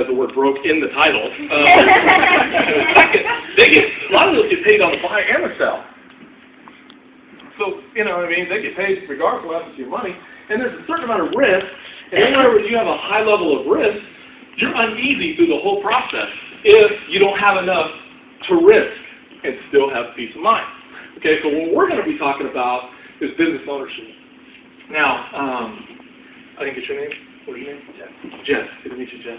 as the word broke in the title. Second, a lot of those get paid on the buy and the sell. So, you know what I mean? They get paid regardless of what happens to your money. And there's a certain amount of risk. And whenever you have a high level of risk, you're uneasy through the whole process if you don't have enough to risk and still have peace of mind. Okay, so what we're going to be talking about is business ownership. Now, I think it's your name. What is your name? Jeff. Jeff. Good to meet you, Jeff.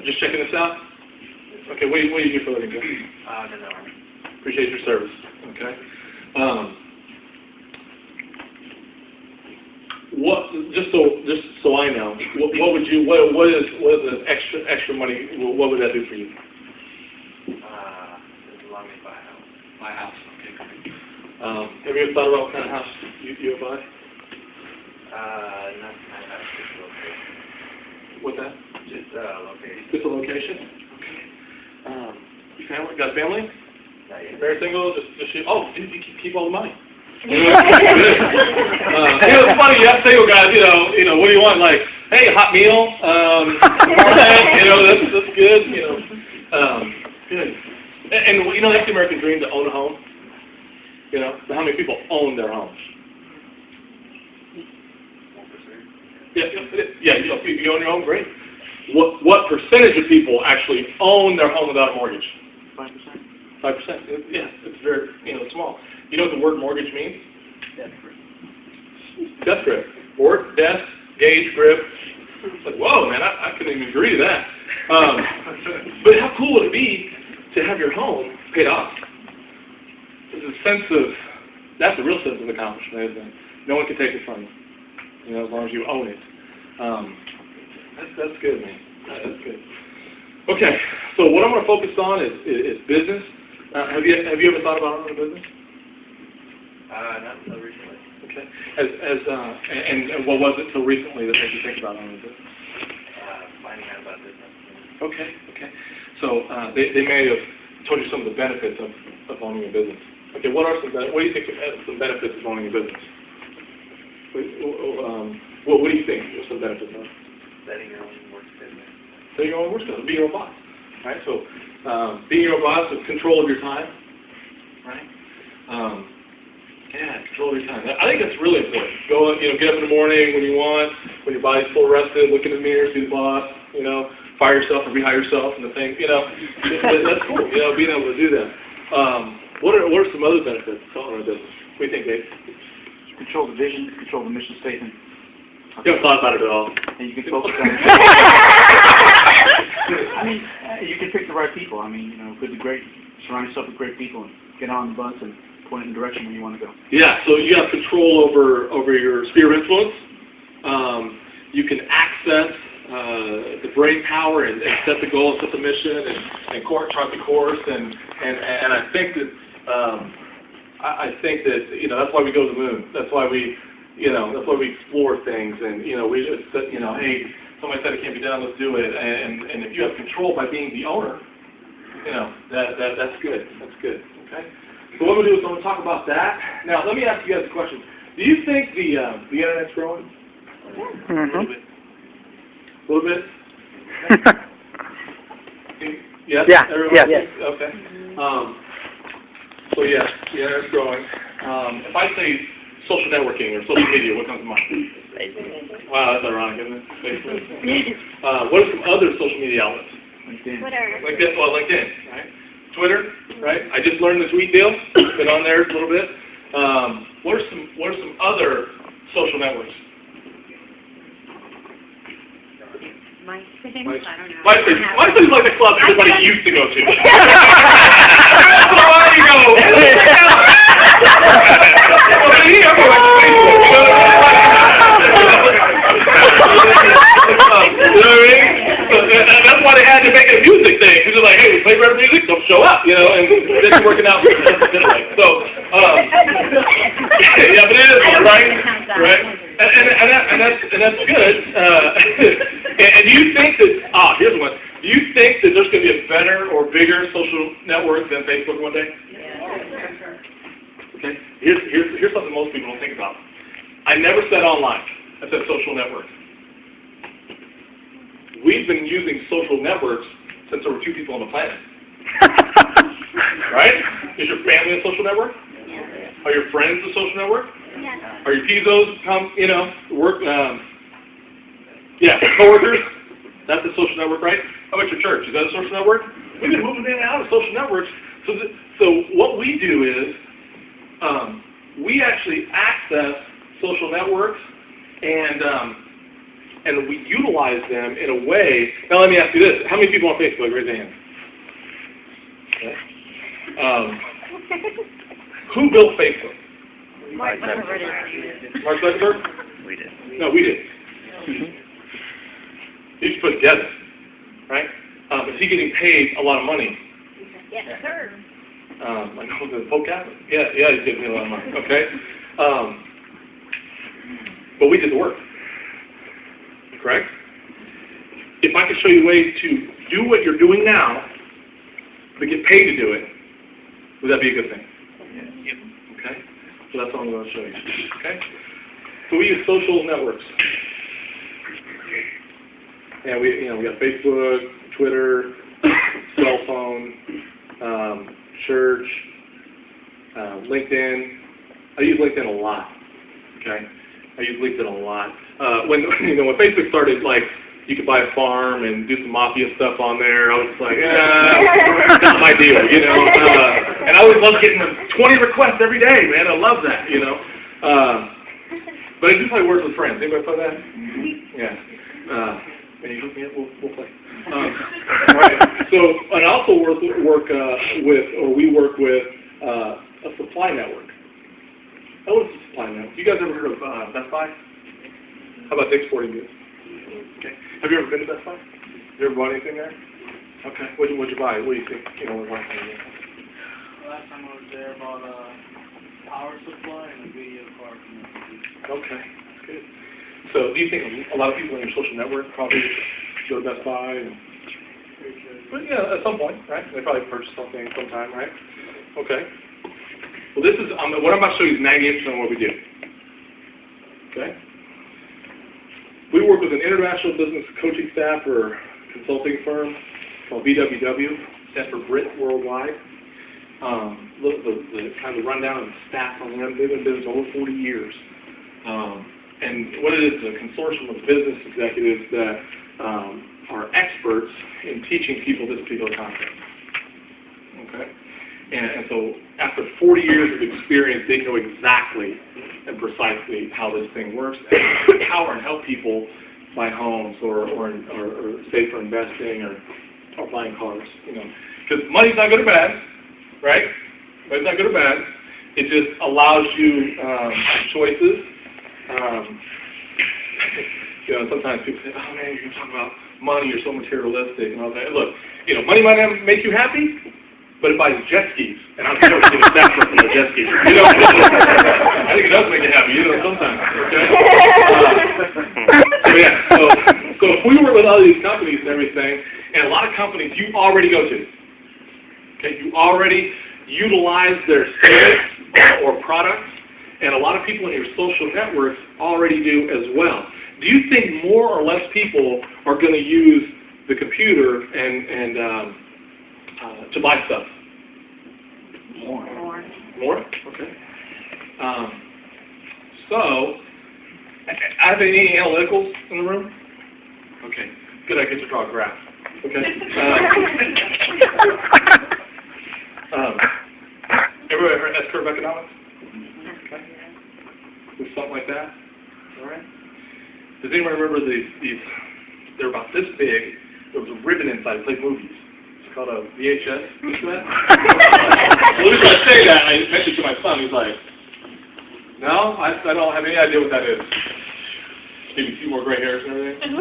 Just checking this out? Okay, what do you do for a living, Jeff? In the Army. Appreciate your service. Okay. Just so I know, what is the extra money? What would that do for you? It allow me to buy a house. My house. Okay, great. Have you ever thought about what kind of house you would buy? Not my house, just location. What's that? Just location. Just a location. Okay. You family? Got a family? Not yet. Married, single? Just you? Oh, you keep all the money. It's funny, you have single guys, you know, what do you want? Like, hey, hot meal, that's good, good. And you know, that's the American dream, to own a home. You know, how many people own their homes? 1%. Yeah, you own your home, great. What percentage of people actually own their home without a mortgage? 5%. 5%. Yeah, it's very, small. You know what the word mortgage means? Death grip. Death grip. Board, death, gauge, grip. It's like, whoa, man, I couldn't even agree to that. But how cool would it be to have your home paid off? There's a sense of, that's the real sense of accomplishment, isn't it? No one can take it from you, as long as you own it. That's good, man. That's good. Okay, so what I'm going to focus on is business. Have you ever thought about owning a business? Not until recently. Okay. And what was it till recently that made you think about owning a business? Finding out about business. Okay. So they may have told you some of the benefits of owning a business. Okay, what do you think are some benefits of owning a business? What do you think are some benefits of? Setting your own work schedule. Setting your own work schedule, being your own boss. Right? So being your own boss with control of your time. Right? Control of your time. I think that's really important. Go, get up in the morning when you want, when your body's full rested, look in the mirror, see the boss, fire yourself or rehire yourself and the thing, that's cool, being able to do that. What are some other benefits to owning a business? What do you think, Dave? Control the vision, control the mission statement. You haven't thought about it at all. And you can focus on you can pick the right people. Good to great. Surround yourself with great people and get on the bus and point in the direction where you want to go. Yeah, so you have control over your sphere of influence. You can access the brain power and set the goal, set the mission, and chart the course. And I think that that's why we go to the moon. That's why we explore things. And we just said, hey, somebody said it can't be done, let's do it. And if you have control by being the owner, that's good. That's good. Okay. So what we'll do is I'm going to talk about that. Now, let me ask you guys a question. Do you think the internet's growing? Mm-hmm. A little bit? Yes? Yeah. Everyone? Yes. Okay. So yes, the internet's growing. If I say social networking or social media, what comes to mind? Facebook. Wow, that's ironic, isn't it? Facebook. What are some other social media outlets? LinkedIn. LinkedIn, right? Twitter, right? I just learned the tweet deal. Been on there a little bit. What are some other social networks? MySpace? I don't know. MySpace is like the club everybody used to go to. That's why they had to make it a music thing. Because they're like, hey, we play better music, don't show up, and it's working out anyway. So, yeah, but it is, right? And that's good. And do you think that, here's one. Do you think that there's going to be a better or bigger social network than Facebook one day? Yeah. Okay. Here's something most people don't think about. I never said online. I said social network. we've been using social networks since there were 2 people on the planet. Right? Is your family a social network? Yeah. Are your friends a social network? Yeah. Are your Pizos, work, coworkers? That's a social network, right? How about your church? Is that a social network? We've been moving in and out of social networks. So what we do is, we actually access social networks and we utilize them in a way. Now let me ask you this: how many people on Facebook? Raise your hand. Okay. Who built Facebook? Mark Zuckerberg. Mark Zuckerberg? We did. No, we did. He just put it together, right? Is he getting paid a lot of money? Yes, sir. I know the Polk Catholic. Yeah, he's getting paid a lot of money. Okay. But we did the work. Correct? If I could show you ways to do what you're doing now, but get paid to do it, would that be a good thing? Yep. Okay? So that's all I'm going to show you. Okay? So we use social networks. And we got Facebook, Twitter, cell phone, church, LinkedIn. I use LinkedIn a lot. Okay? I use LinkedIn a lot. When Facebook started, like, you could buy a farm and do some mafia stuff on there, I was just like, not my deal, and I always loved getting 20 requests every day, man. I love that, But I do play Words with Friends. Anybody play that? Yeah. We'll play. Right. So, and I also we work with a supply network. What is a supply network? You guys ever heard of Best Buy? How about Dick's Sporting Goods? Okay. Have you ever been to Best Buy? You ever bought anything there? Okay. What'd you buy? What do you think? Last time I was there, I bought a power supply and a video card from the Okay. That's good. So do you think a lot of people in your social network probably go to Best Buy? But yeah, at some point, right? They probably purchase something sometime, right? Okay. Well, this is what I'm about to show you is 98% of what we do. Okay. We work with an international business coaching staff or consulting firm called BWW, stands for Brit Worldwide. The kind of rundown of the stats on them, they've been in business over 40 years. And what it is a consortium of business executives that are experts in teaching people this particular concept. Okay? And so after 40 years of experience, they know exactly and precisely how this thing works and empower and help people buy homes or save for investing or buying cars. Because money's not good or bad, right? Money's not good or bad. It just allows you choices. Sometimes people say, "Oh man, you're talking about money. You're so materialistic," and all that. Look, money might not make you happy, but it buys jet skis, and I'm sure it's that person a jet ski. I think it does make you happy, sometimes. Okay. So if we work with all these companies and everything, and a lot of companies you already go to, okay, you already utilize their service or products, and a lot of people in your social networks already do as well. Do you think more or less people are going to use the computer and to buy stuff? More. More? Okay. So, I have any analyticals in the room? Okay. Good, I get to draw a graph. Okay. Everybody heard S-curve economics? Okay. With something like that? All right. Does anyone remember these? They're about this big. There was a ribbon inside. It played movies. It's called a VHS. Remember that? Well, as I say that, I mentioned to my son. He's like, "No, I don't have any idea what that is." Maybe a few more gray hairs and everything.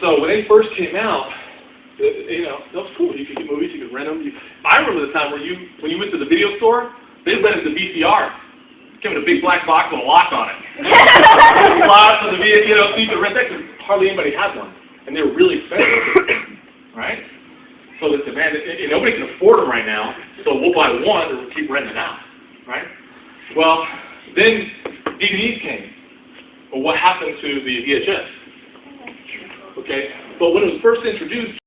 So when they first came out, that was cool. You could get movies. You could rent them. I remember the time where when you went to the video store, they rented the VCR. Came in a big black box with a lock on it. Lots of the video, so you could rent that because hardly anybody had one, and they were really expensive, right? So they said, man, nobody can afford them right now, so we'll buy one and we'll keep renting out, right? Well, then DVDs came. Well, what happened to the VHS? Okay, But when it was first introduced,